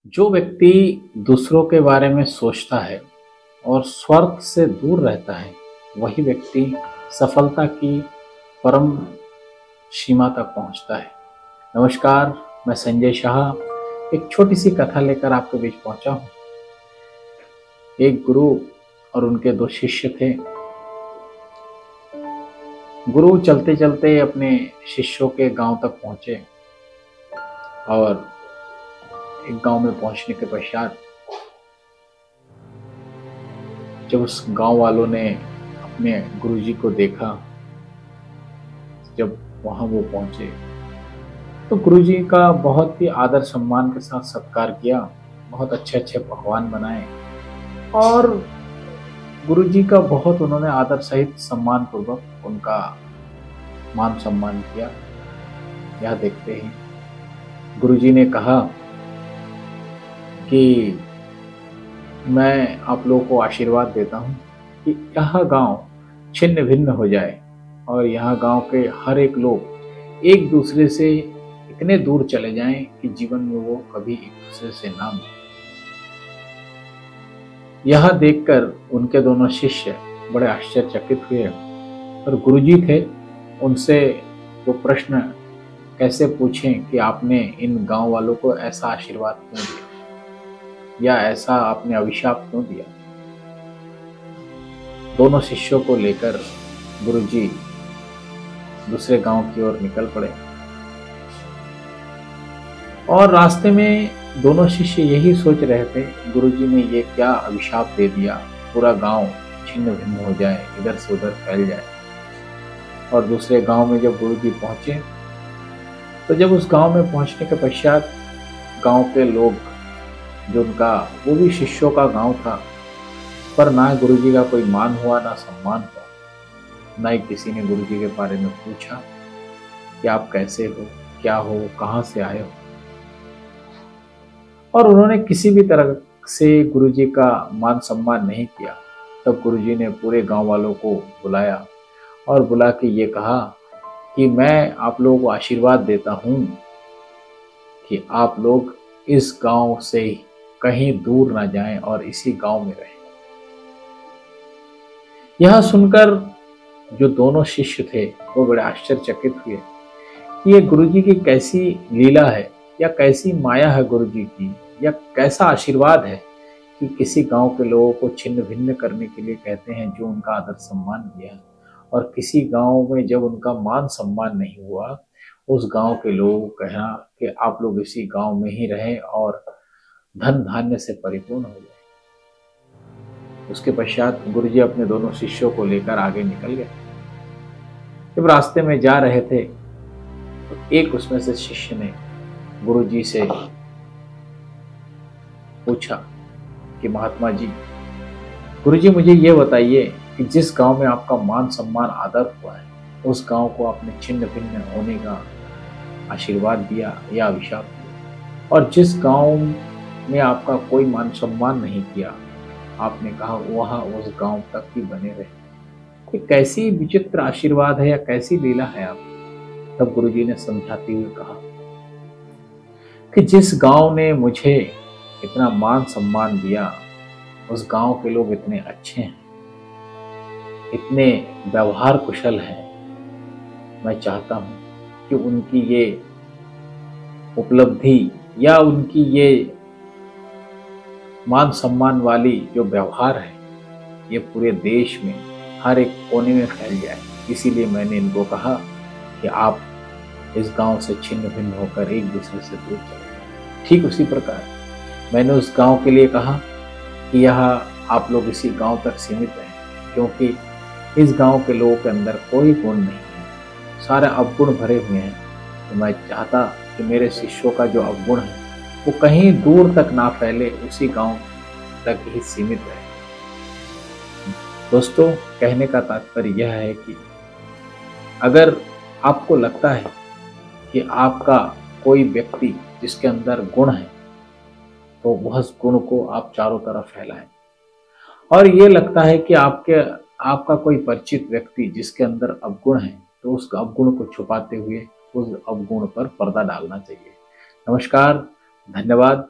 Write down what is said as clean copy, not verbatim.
जो व्यक्ति दूसरों के बारे में सोचता है और स्वार्थ से दूर रहता है, वही व्यक्ति सफलता की परम सीमा तक पहुंचता है। नमस्कार, मैं संजय शाह एक छोटी सी कथा लेकर आपके बीच पहुंचा हूं। एक गुरु और उनके दो शिष्य थे। गुरु चलते चलते अपने शिष्यों के गांव तक पहुंचे और एक गांव में पहुंचने के पश्चात जब उस गांव वालों ने अपने गुरुजी को देखा, जब वहां वो पहुंचे तो गुरुजी का बहुत ही आदर सम्मान के साथ सत्कार किया। बहुत अच्छे अच्छे पकवान बनाए और गुरुजी का बहुत उन्होंने आदर सहित सम्मान पूर्वक उनका मान सम्मान किया। यह देखते ही गुरुजी ने कहा कि मैं आप लोगों को आशीर्वाद देता हूं कि यह गांव छिन्न भिन्न हो जाए और यह गांव के हर एक लोग एक दूसरे से इतने दूर चले जाएं कि जीवन में वो कभी एक दूसरे से ना मिले। यह देखकर उनके दोनों शिष्य बड़े आश्चर्यचकित हुए और गुरुजी थे, उनसे वो प्रश्न कैसे पूछें कि आपने इन गांव वालों को ऐसा आशीर्वाद क्यों दिया या ऐसा आपने अभिशाप क्यों दिया। दोनों शिष्यों को लेकर गुरुजी दूसरे गांव की ओर निकल पड़े और रास्ते में दोनों शिष्य यही सोच रहे थे, गुरुजी ने ये क्या अभिशाप दे दिया, पूरा गांव छिन्न भिन्न हो जाए, इधर से उधर फैल जाए। और दूसरे गांव में जब गुरुजी पहुंचे तो जब उस गांव में पहुंचने के पश्चात गांव के लोग, जो उनका वो भी शिष्यों का गांव था, पर ना गुरुजी का कोई मान हुआ ना सम्मान हुआ, ना ही किसी ने गुरुजी के बारे में पूछा कि आप कैसे हो, क्या हो, कहाँ से आए हो। और उन्होंने किसी भी तरह से गुरुजी का मान सम्मान नहीं किया। तब गुरुजी ने पूरे गांव वालों को बुलाया और बुला के ये कहा कि मैं आप लोगों को आशीर्वाद देता हूं कि आप लोग इस गांव से कहीं दूर ना जाएं और इसी गांव में रहें। यह सुनकर जो दोनों शिष्य थे वो बड़े आश्चर्यचकित हुए कि ये गुरुजी की कैसी लीला है या कैसी माया है गुरुजी की, या कैसा आशीर्वाद है कि किसी गांव के लोगों को छिन्न भिन्न करने के लिए कहते हैं जो उनका आदर सम्मान किया, और किसी गांव में जब उनका मान सम्मान नहीं हुआ, उस गांव के लोगों को कहा कि आप लोग इसी गांव में ही रहें और धन धान्य से परिपूर्ण हो जाए। उसके पश्चात गुरुजी अपने दोनों शिष्यों को लेकर आगे निकल गए। जब रास्ते में जा रहे थे तो एक उसमें से शिष्य ने गुरुजी से पूछा कि महात्मा जी, गुरुजी मुझे ये बताइए कि जिस गांव में आपका मान सम्मान आदर हुआ है, उस गांव को आपने छिन्न भिन्न होने का आशीर्वाद दिया या अभिशाप दिया, और जिस गांव में आपका कोई मान सम्मान नहीं किया, आपने कहा वहां उस गांव तक ही बने रहे। ये कैसी विचित्र आशीर्वाद है या कैसी लीला है आप। तब गुरुजी ने समझाते हुए कहा कि जिस गांव ने मुझे इतना मान सम्मान दिया, उस गांव के लोग इतने अच्छे हैं, इतने व्यवहार कुशल हैं, मैं चाहता हूं कि उनकी ये उपलब्धि या उनकी ये मान सम्मान वाली जो व्यवहार है, ये पूरे देश में हर एक कोने में फैल जाए। इसीलिए मैंने इनको कहा कि आप इस गांव से छिन्न भिन्न होकर एक दूसरे से दूर चले। ठीक उसी प्रकार मैंने उस गांव के लिए कहा कि यह आप लोग इसी गांव तक सीमित रहें, क्योंकि इस गांव के लोगों के अंदर कोई गुण नहीं है, सारे अवगुण भरे हुए हैं। तो मैं चाहता कि मेरे शिष्यों का जो अवगुण है वो कहीं दूर तक ना फैले, उसी गांव तक ही सीमित रहे। दोस्तों, कहने का तात्पर्य यह है कि अगर आपको लगता है कि आपका कोई व्यक्ति जिसके अंदर गुण है, तो वह गुण को आप चारों तरफ फैलाएं। और ये लगता है कि आपका कोई परिचित व्यक्ति जिसके अंदर अवगुण है, तो उस अवगुण को छुपाते हुए उस अवगुण पर पर्दा डालना चाहिए। नमस्कार, धन्यवाद।